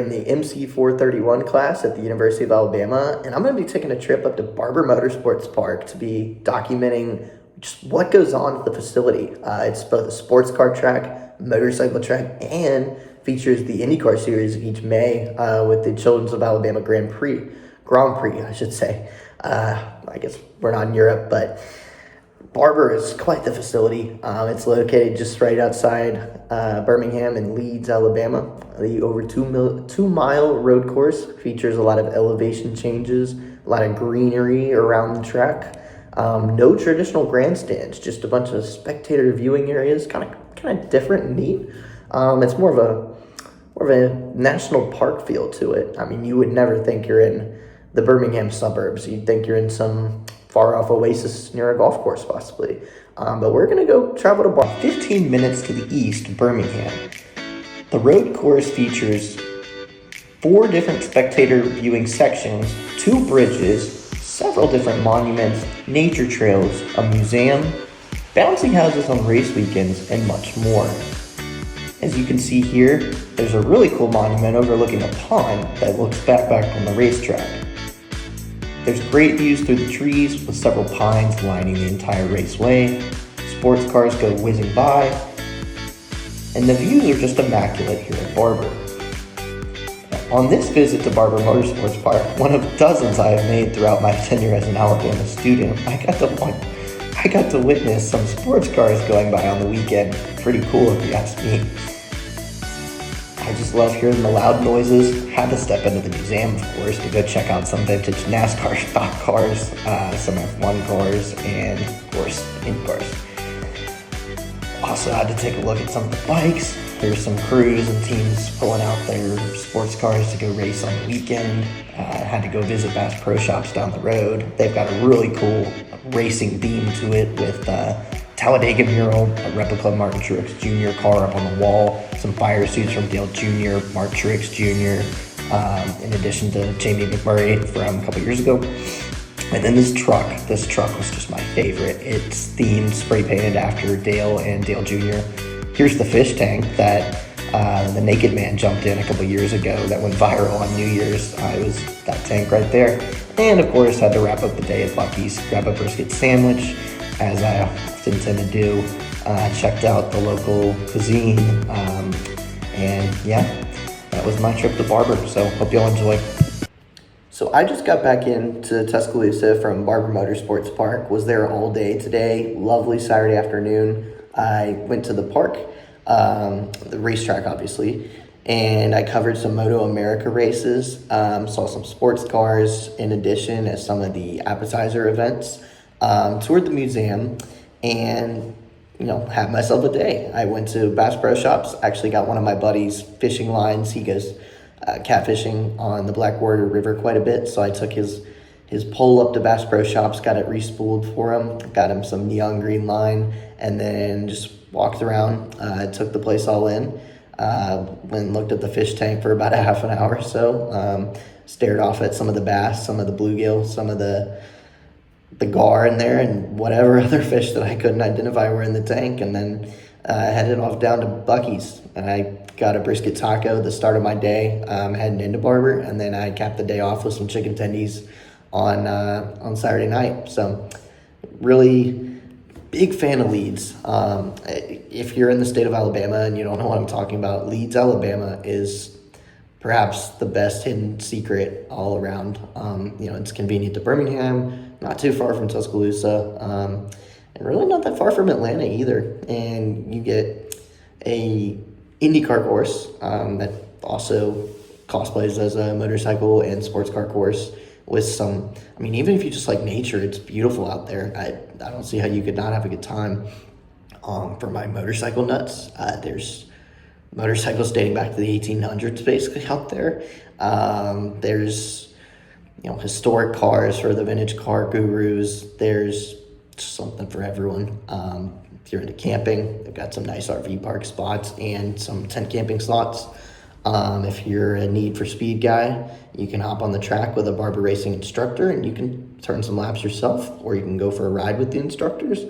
In the MC 431 class at the University of Alabama, and I'm going to be taking a trip up to Barber Motorsports Park to be documenting just what goes on at the facility. It's both a sports car track, motorcycle track, and features the IndyCar series each May with the Children's of Alabama Grand Prix, I should say. I guess we're not in Europe, but Barber is quite the facility. It's located just right outside Birmingham and Leeds, Alabama. The over 2 mile road course features a lot of elevation changes, a lot of greenery around the track. No traditional grandstands, just a bunch of spectator viewing areas, kind of different and neat. It's more of a national park feel to it. I mean, you would never think you're in the Birmingham suburbs. You'd think you're in some far-off oasis near a golf course, possibly. But we're going to go travel to 15 minutes to the east of Birmingham. The road course features 4 different spectator viewing sections, 2 bridges, several different monuments, nature trails, a museum, bouncy houses on race weekends, and much more. As you can see here, there's a really cool monument overlooking a pond that looks back on the racetrack. There's great views through the trees with several pines lining the entire raceway. Sports cars go whizzing by, and the views are just immaculate here at Barber. On this visit to Barber Motorsports Park, one of dozens I have made throughout my tenure as an Alabama student, I got to witness some sports cars going by on the weekend. Pretty cool if you ask me. I just love hearing the loud noises. Had to step into the museum, of course, to go check out some vintage NASCAR stock cars, some F1 cars, and of course, Indy cars. Also had to take a look at some of the bikes. There's some crews and teams pulling out their sports cars to go race on the weekend. Had to go visit Bass Pro Shops down the road. They've got a really cool racing theme to it with Talladega mural, a replica Martin Truex Jr. car up on the wall, some fire suits from Dale Jr., Mark Truex Jr., in addition to Jamie McMurray from a couple years ago. And then this truck was just my favorite. It's themed, spray painted after Dale and Dale Jr. Here's the fish tank that the Naked Man jumped in a couple years ago that went viral on New Year's. It was that tank right there. And of course, had to wrap up the day at Buc-ee's, grab a brisket sandwich, as I often tend to do. Checked out the local cuisine, and yeah, that was my trip to Barber, so hope y'all enjoy. So I just got back into Tuscaloosa from Barber Motorsports Park, was there all day today, lovely Saturday afternoon. I went to the park, the racetrack obviously, and I covered some Moto America races, saw some sports cars in addition as some of the appetizer events, toured the museum, and had myself a day. I went to Bass Pro Shops, actually got one of my buddies' fishing lines. He goes catfishing on the Blackwater River quite a bit, so I took his pole up to Bass Pro Shops, got it respooled for him, got him some neon green line, and then just walked around, took the place all in, went and looked at the fish tank for about a half an hour or so, stared off at some of the bass, some of the bluegill, some of the gar in there, and whatever other fish that I couldn't identify were in the tank, and then headed off down to Buc-ee's, and I got a brisket taco the start of my day, heading into Barber, and then I capped the day off with some chicken tendies on Saturday night. So really big fan of Leeds. If you're in the state of Alabama and you don't know what I'm talking about, Leeds, Alabama is perhaps the best hidden secret all around. It's convenient to Birmingham, not too far from Tuscaloosa, and really not that far from Atlanta either. And you get a IndyCar course that also cosplays as a motorcycle and sports car course with some, even if you just like nature, it's beautiful out there. I don't see how you could not have a good time. For my motorcycle nuts, there's motorcycles dating back to the 1800s basically out there. There's historic cars for the vintage car gurus. There's something for everyone. If you're into camping, they've got some nice RV park spots and some tent camping slots. If you're a Need for Speed guy, you can hop on the track with a Barber racing instructor and you can turn some laps yourself, or you can go for a ride with the instructors.